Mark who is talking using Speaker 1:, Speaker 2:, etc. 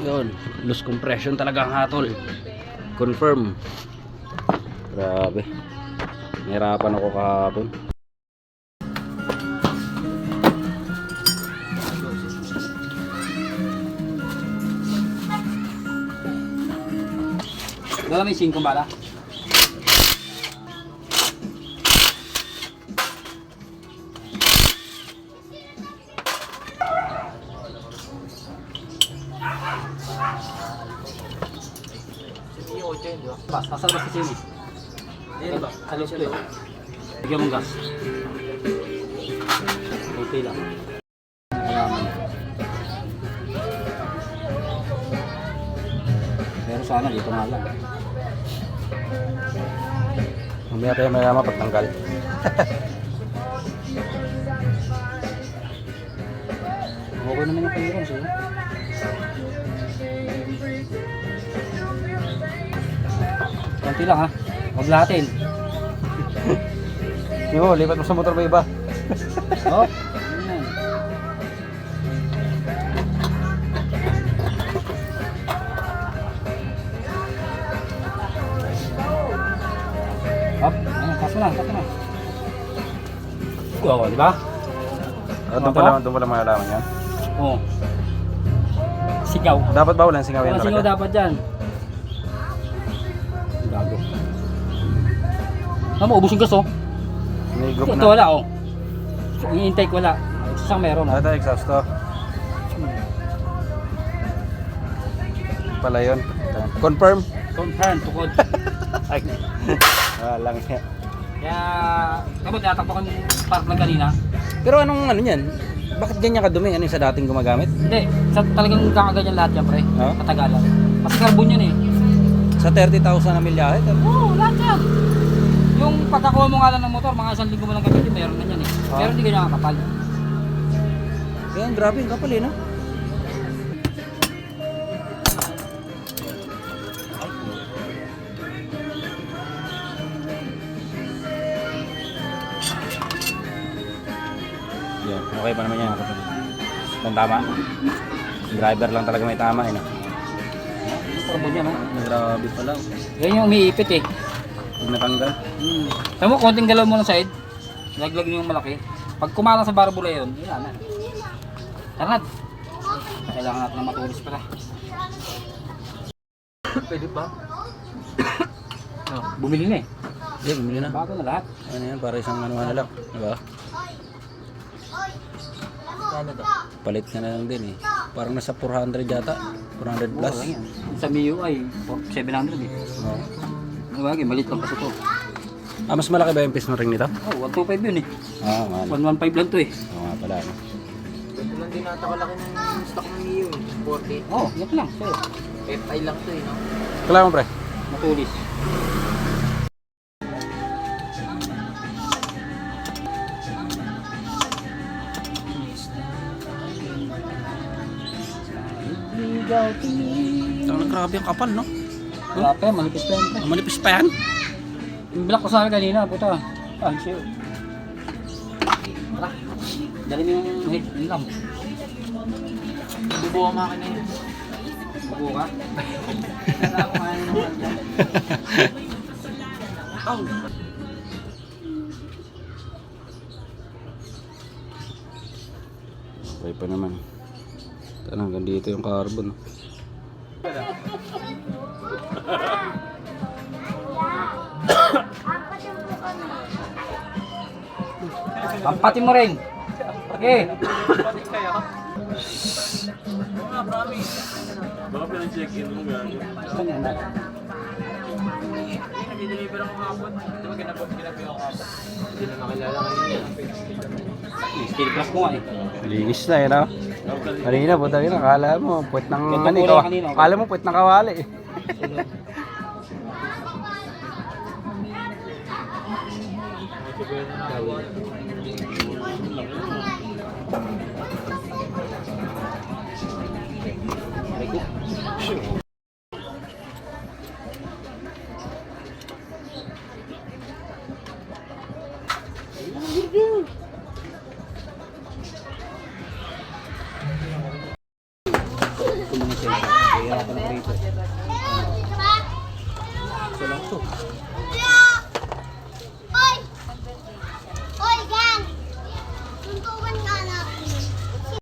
Speaker 1: Yun, loose compression talaga ang hatol. Confirm. Grabe. Nahirapan ako kahapon.
Speaker 2: Dala may 5 bala. Bas, nasa labas kasi yun eh. Ayan ba? Halos ko eh. Bigyan mong gas. Okay lang. Alaman. Pero sana dito nga lang.
Speaker 1: Mamaya tayo mayama pagtanggal.
Speaker 2: Okay naman yung clearance eh. Konti lang ha. Huwag lahatin.
Speaker 1: Hindi mo, lipat mo sa motor ba iba?
Speaker 2: Oh. Ayan. Hop. Ayan, taas mo na. Oo, di ba?
Speaker 1: Doon pala malalaman yan.
Speaker 2: Oo. Sigaw.
Speaker 1: Dapat ba walang singaw yan
Speaker 2: Walang singaw
Speaker 1: talaga?
Speaker 2: dapat dyan. Gago. Ano mo, ubus yung gas oh.
Speaker 1: May group
Speaker 2: Ito
Speaker 1: na.
Speaker 2: wala oh. Yung intake wala. Isang meron oh.
Speaker 1: Ito, exhaust to. Pala yun. Confirm.
Speaker 2: Confirm, tukod.
Speaker 1: Ay. Lang yan.
Speaker 2: Kaya, kapag natakpakan yung park na kanina,
Speaker 1: Pero anong ano yan? Bakit ganyan kadumi? Ano yung sa dating gumagamit?
Speaker 2: hindi, sa talagang kakaganyan lahat yan pre.
Speaker 1: Oo?
Speaker 2: Katagalan. Kasi carbon yun eh.
Speaker 1: Sa 30,000 na milyahe?
Speaker 2: Oo, lahat yan. Yung pagkakuha mo nga lang ng motor, mga 1 linggo mo lang gamitin, meron na yan eh.
Speaker 1: Ah.
Speaker 2: Pero hindi ganyan kakapal.
Speaker 1: Kaya grabe yung kapal eh, no? Yan, okay pa naman yan. Tama. Driver lang talaga may tama eh, no?
Speaker 2: Carbon yan oh.
Speaker 1: Grabe pala.
Speaker 2: Yan yung umiipit eh.
Speaker 1: Pag natanggal.
Speaker 2: Tama mo, konting galaw mo ng side. Laglag niyo yung malaki. Pag kumalang sa barbula yun, yun na. Tarad. Kailangan natin ng matulis pala. Pwede ba? Oh, bumili na eh.
Speaker 1: Hindi, bumili na.
Speaker 2: Bago na lahat.
Speaker 1: Ano yan, para isang ano na lang. Diba? Palit ka na lang din eh. Parang nasa 400 yata. 400 plus.
Speaker 2: Oo, lang yan. Sa MIUI, 700 eh.
Speaker 1: Oo.
Speaker 2: Ang bagay, malit lang kasi ito.
Speaker 1: Ah, mas malaki ba yung piston ring nito?
Speaker 2: Oh, 125 yun eh.
Speaker 1: Ah, nga.
Speaker 2: 115 lang to eh.
Speaker 1: Oo nga pala. No?
Speaker 3: Ito lang din natakalaki ng stock ng Mio. 40.
Speaker 2: Oh, yan lang. So,
Speaker 3: FI lang to eh, no?
Speaker 1: Kala mo pre?
Speaker 2: matulis.
Speaker 1: Ang grabe ang kapal, no?
Speaker 2: Wala pa yan, malipis pa yan.
Speaker 1: Ang manipis pa yan.
Speaker 2: Yung black ko sa akin kanina, puta. Ah, siya. Tara. Dali mo yung head, yung lamp.
Speaker 3: Bubo ang makina yun.
Speaker 2: Bago ka.
Speaker 3: Wala akong ano naman dyan. Oh!
Speaker 1: Okay pa naman. Hanggang dito yung carbon.
Speaker 2: Pampatin mo rin. Okay.
Speaker 4: Baka pinag-check-in mo gano'n.
Speaker 3: Nag-deliver ako kapon. Di ba ginabi ako kapon? Hindi na makilala kanina.
Speaker 2: Steel plus mo nga eh.
Speaker 1: Linis na yun, no? Kanina, puta yun. Akala mo, puwet ng...
Speaker 2: Ganda
Speaker 1: ano,
Speaker 2: kulay kanina, okay?
Speaker 1: Akala mo, puwet ng kawali eh.
Speaker 2: Ito mga sensor. Kaya pa na rito. So lang to.